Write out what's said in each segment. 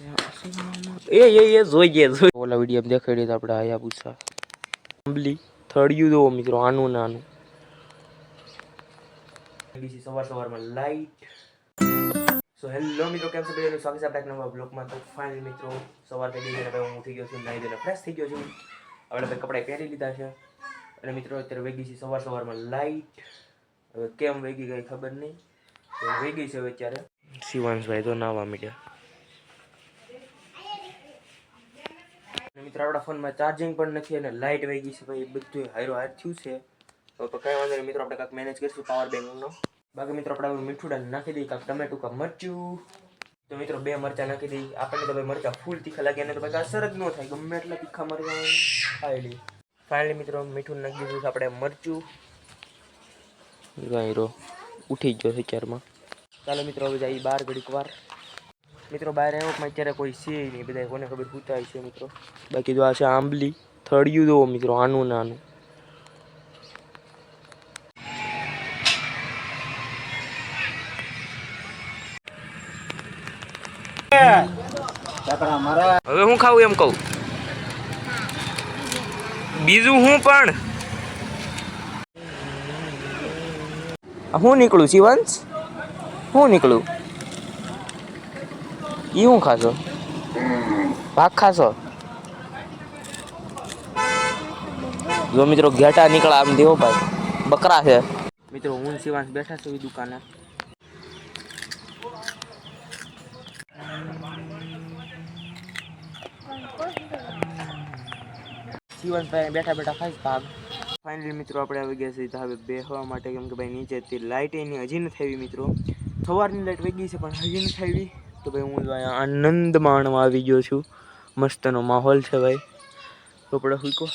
એ જોઈએ ઓલા વિડીયો દેખાડી તો આપણે આયા પૂછા આંબલી થળિયું દો મિત્રો આનું નાનું બીજી સવારમાં લાઈટ સો હેલો મિત્રો કેમ છો બેનો સ્વાગત છે આપણા નવા બ્લોગમાં તો ફાઇનલ મિત્રો સવાર થઈ ગઈ છે હવે હું ઉઠી ગયો છું નાઈ ધોઈને ફ્રેશ થઈ ગયો છું આપણે કપડાં પહેરી લીધા છે અને મિત્રો અત્યારે વેગી છે સવારમાં લાઈટ હવે કેમ વેગી ગઈ ખબર નહીં તો વેગી છે હવે અત્યારે શિવાંશભાઈ તો નાવા મીડ્યા મિત્રો આપણા ફોનમાં ચાર્જિંગ પણ નથી અને લાઇટ વહી ગઈ છે ભાઈ બધું હારો હાર થયું છે તો કાંઈ વાંધો નહીં મિત્રો આપણે કાંઈક મેનેજ કરીશું પાવર બેંકનો બાકી મિત્રો આપણે મીઠું ડાલ નાખી દઈએ કાંઈક ટમેટું કાંક મરચું તો મિત્રો 2 મરચાં નાખી દઈએ આપણને તો ભાઈ મરચાં ફૂલ તીખા લાગે અને તો ભાઈ અસર જ ન થાય ગમે એટલા તીખા મરચાં ખાઈ લઈએ ફાઇનલી મિત્રો મીઠું નાખી દીધું આપણે મરચું હીરો ઉઠી ગયો છે ક્યારમાં ચાલો મિત્રો હવે જઈએ બહાર ઘડીક વાર મિત્રો બહાર આવ્યો પણ અત્યારે કોઈ છે નહીં બધા કોને ખબર પૂછાય છે મિત્રો બાકી જો આ છે આંબલી થળિયું દો મિત્રો આનું નાનું હવે હું ખાવું એમ કહું બીજું હું પણ હું નીકળું શિવાંશ હું નીકળું ઈ હું ખાશો ભાગ ખાશો જો મિત્રો ઘેટા નીકળા આમ દેવો ભાઈ બકરા છે મિત્રો હું શિવાંશ બેઠા છું એ દુકાને શિવાંશભાઈ બેઠા બેઠા ખાઈશ ભાગ ફાઇનલી મિત્રો આપણે આવી ગયા છીએ હવે બેસવા માટે કેમ કે ભાઈ નીચેથી લાઇટ એની હજી નથી આવી મિત્રો સવારની લાઇટ વહી ગઈ છે પણ હજી નથી આવી તો ભાઈ હું અહીંયા આનંદ માણવા આવી ગયો છું મસ્તનો માહોલ છે ભાઈ તો આપણે હુઈકો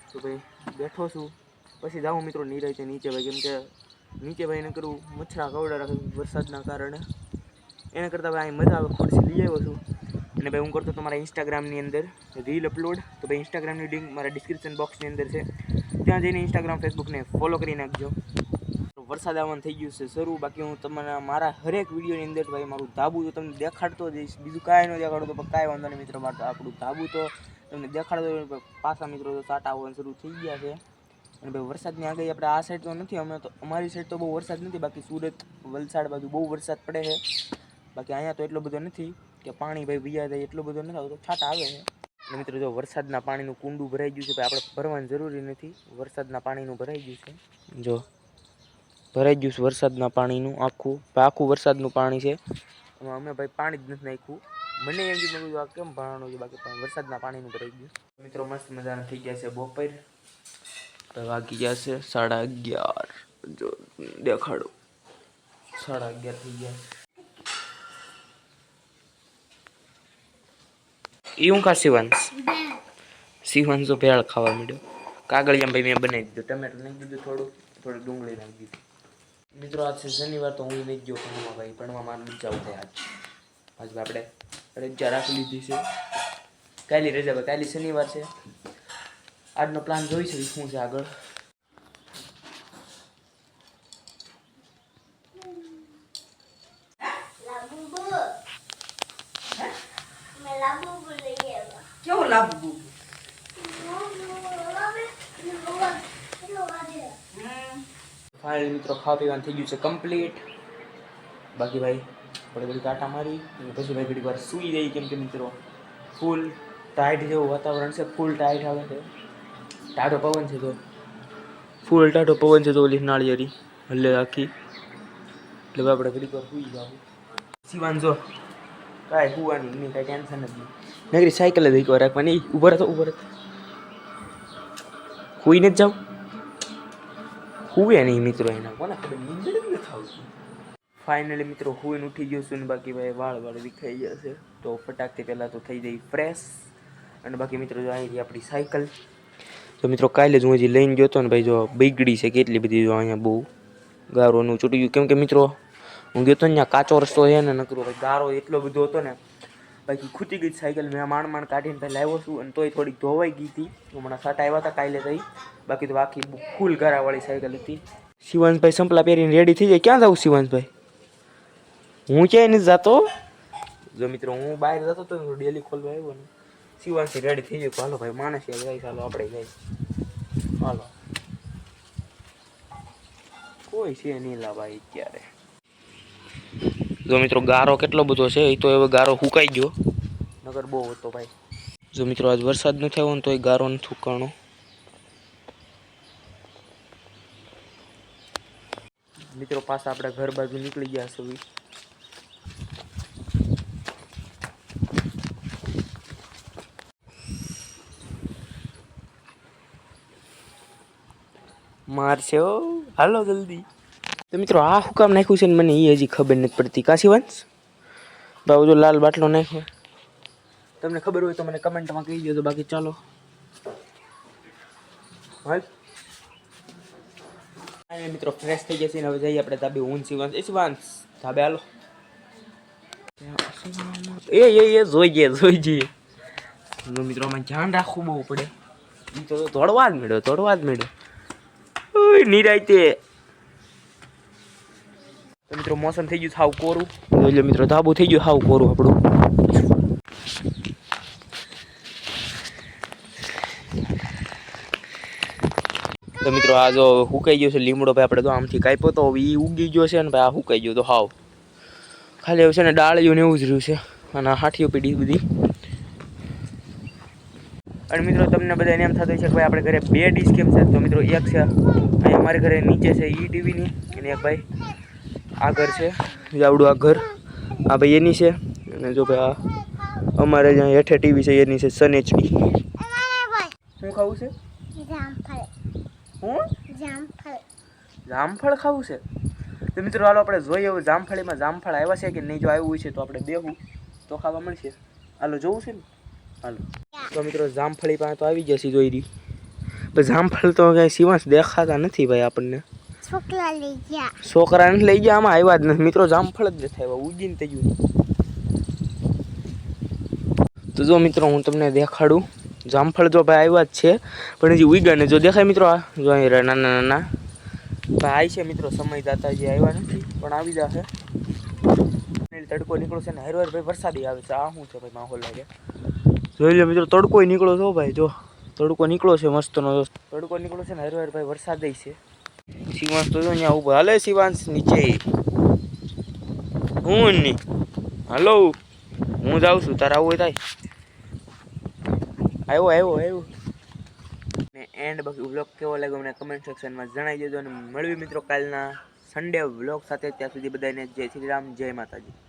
તો ભાઈ બેઠો છું પછી જાઉં મિત્રો નીરજ નીચે ભાઈ કેમ કે નીચે ભાઈ એને કરવું મચ્છરા કવડા રાખે વરસાદના કારણે એના કરતાં ભાઈ અહીં મજા આવે ખુરશી લઈ આવ્યો છું અને ભાઈ હું કરતો તમારા ઇન્સ્ટાગ્રામની અંદર રીલ અપલોડ તો ભાઈ ઇન્સ્ટાગ્રામની લિંક મારા ડિસ્ક્રિપ્શન બોક્સની અંદર છે ત્યાં જઈને ઇન્સ્ટાગ્રામ ફેસબુકને ફોલો કરી નાખજો વરસાદ આવવાનું થઈ ગયું છે શરૂ બાકી હું તમને મારા હરેક વિડીયોની અંદર ભાઈ મારું ધાબુ તો તમને દેખાડતો જઈશ બીજું કાંઈ ન દેખાડો તો કાંઈ વાંધો નહીં મિત્રો મારું આપણું ધાબુ તો તમને દેખાડતો પાછા મિત્રો તો સાટા આવવાનું શરૂ થઈ ગયા છે અને ભાઈ વરસાદની આગાહી આપણે આ સાઈડ તો નથી અમે તો અમારી સાઈડ તો બહુ વરસાદ નથી બાકી સુરત વલસાડ બાજુ બહુ વરસાદ પડે છે બાકી અહીંયા તો એટલો બધો નથી કે પાણી ભાઈ વિયા જાય એટલો બધો નથી આવતો છાંટા આવે છે અને મિત્રો જો વરસાદના પાણીનું કુંડું ભરાઈ ગયું છે ભાઈ આપણે ભરવાની જરૂરી નથી વરસાદના પાણીનું ભરાઈ ગયું છે જો ભરાઈ ગયું છે વરસાદના પાણીનું આખું વરસાદનું પાણી છે એમાં અમે ભાઈ પાણી જ નથી નાખ્યું મને એમ કીધું આ કેમ ભરાણું છે બાકી વરસાદના પાણીનું ભરાઈ ગયું મિત્રો મસ્ત મજાના થઈ ગયા છે બપોર તો વાગી ગયા છે 11:30 જો દેખાડો 11:30 થઈ ગયા એ હું ખા શિવાંશ તો ભેળ ખાવા માંડ્યો કાગળિયામાં ભાઈ મેં બનાવી દીધું ટમેટું નાખી દીધું થોડું ડુંગળી નાખી દીધી મિત્રો આજ છે શનિવાર તો હું નહીં ગયો ભણવા ભાઈ ભણવા મારે રજા થાય આજ આપણે રજા રાખી લીધી છે કાલી રજા ભાઈ કાલી શનિવાર છે આજનો પ્લાન જોઈ છે શું છે આગળ કેવું લાગુ ફાઇનલી મિત્રો ખાવા પીવાનું થઈ ગયું છે કમ્પ્લીટ બાકી ભાઈ થોડી બધી કાંટા મારી અને પછી ભાઈ ઘડી વાર સૂઈ જઈ કેમ કે મિત્રો ફૂલ ટાઈટ જેવું વાતાવરણ છે ફૂલ ટાઈટ આવે છે ટાઢો પવન છે તો ફૂલ ટાઢો પવન છે તો ઓલી નાળિયેરી હલ્લે આખી એટલે આપણે ઘડી વાર સૂઈ જાવ શિવાંશો કાંઈ સુવાની નહીં કાંઈ ટેન્શન જ નહીં નગરી સાયકલ જ એક વાર રાખવાની ઉભા રહેતો સુઈને જ જાવ હુએ નહીં મિત્રો એના કોને ખબર નીંદર જ નથી આવતી ફાઇનલી મિત્રો હુઈને ઉઠી ગયો છું ને બાકી ભાઈ વાળ વિખાઈ ગયા છે તો ફટાકથી પહેલાં તો થઈ જાય ફ્રેશ અને બાકી મિત્રો જો અહીંથી આપણી સાયકલ તો મિત્રો કાલે જ હું હજી લઈને ગયો હતો ને ભાઈ જો બગડી છે કેટલી બધી જો અહીંયા બહુ ગારોનું છૂટી ગયું કેમ કે મિત્રો હું ગયો હતો ને ત્યાં કાચો રસ્તો છે ને નકરો ભાઈ ગારો એટલો બધો હતો ને બાકી ખૂટી ગઈ સાયકલ મેં માંડ કાઢીને પહેલાં આવ્યો છું અને તોય થોડીક ધોવાઈ ગઈ હતી હમણાં સાટા આવ્યા હતા કાલે થઈ બાકી તો આખી ફૂલ ગારાવાળી સાયકલ હતી શિવાંશભાઈ સંપલા પહેરીને રેડી થઈ જાય ક્યાં જાઉં શિવાંશભાઈ હું ક્યાંય નથી જતો જો મિત્રો હું બહાર જતો હતો ડેલી ખોલવા આવ્યો ને શિવાંશી રેડી થઈ ગયો હાલો ભાઈ માણસ જાય ચાલો આપણે જાય હાલો કોઈ છે નહીં લા ભાઈ અત્યારે જો મિત્રો ગારો કેટલો બધો છે એ તો હવે ગારો સુકાઈ ગયો નગર બહુ હતો ભાઈ જો મિત્રો આજ વરસાદ ન થયો ને તો એ ગારો નથી સુકાણો મિત્રો પાછા આપણે ઘર બાજુ નીકળી ગયા છે મારશે હાલો જલ્દી તો મિત્રો આ શું કામ નાખ્યું છે ને મને એ હજી ખબર નથી પડતી કાશી વંશ બાબુ જો લાલ બાટલો નાખ્યો તમને ખબર હોય તો મને કમેન્ટમાં કહી દેજો બાકી ચાલો હાલ મિત્રો ફ્રેશ થઈ જશે ને હવે જઈએ આપણે ધાબે ઊન શિવાંશ ધાબે હાલો એ જોઈ જઈએ મિત્રો આમાં ધ્યાન રાખવું બહુ પડે એ તો તોડવા જ મેળ્યો નિરાયતે તો મિત્રો મોસમ થઈ ગયું સાવ કોરું એટલે મિત્રો ધાબુ થઈ ગયું સાવ કોરું આપણું તો મિત્રો આ જો સુકાઈ ગયો છે લીમડો ભાઈ આપણે તો આમથી કાપ્યો તો એ ઉગી ગયો છે ને ભાઈ આ સુકાઈ ગયો તો હાવ ખાલી એવું છે ને ડાળીઓ ને એવું જ રહ્યું છે અને હાથીઓ પીડી બધી અને મિત્રો તમને બધાને એમ થતું છે કે ભાઈ આપણે ઘરે 2 ડીશ કેમ છે તો મિત્રો એક છે અહીં અમારે ઘરે નીચે છે ઈ ટીવીની અને એક ભાઈ આ ઘર છે આવડું આ ઘર આ ભાઈ એની છે અને જો ભાઈ આ અમારે જ્યાં હેઠે ટીવી છે એની છે સન એચડી શું ખાવું છે જામફળ ખાવું છે તો મિત્રો હાલો આપણે જોઈએ હવે જામફળીમાં જામફળ આવ્યા છે કે નહીં જો આવ્યું હોય છે તો આપણે બેહું તો ખાવા મળશે હાલો જોવું છે ને હાલો તો મિત્રો જામફળી પાસે તો આવી જશે જોઈ રહી પણ જામફળ તો કાંઈ શિવાંશ દેખાતા નથી ભાઈ આપણને છોકરાને લઈ ગયા આમાં આવ્યા જ નથી મિત્રો જામફળ જ નથી આવ્યા ઉગીને થઈ ગયું તો જો મિત્રો હું તમને દેખાડું જામફળ જો ભાઈ આવ્યા જ છે પણ હજી ઉગ્યા ને જો દેખાય મિત્રો આ જો અહીં નાના નાના ભાઈ છે મિત્રો સમય જતા હજી આવ્યા નથી પણ આવી જશે તડકો નીકળો છે ને હરવાર ભાઈ વરસાદી આવે છે આ શું છે ભાઈ માહોલ લાગે જોઈ લો મિત્રો તડકો નીકળો છો ભાઈ જો તડકો નીકળો છે મસ્તનો તડકો નીકળો છે ને હરવાર ભાઈ વરસાદ છે શિવાંશ તો જો અહીંયા ઉભો હાલે શિવાંશ નીચે હું નહીં હાલો હું જાઉં છું તારા આવું થાય આવ્યો ને એન્ડ બાકી વ્લોગ કેવો લાગ્યો મને કમેન્ટ સેક્શનમાં જણાવી દેજો અને મળવી મિત્રો કાલના સન્ડે વ્લોગ સાથે ત્યાં સુધી બધાને જય શ્રી રામ જય માતાજી.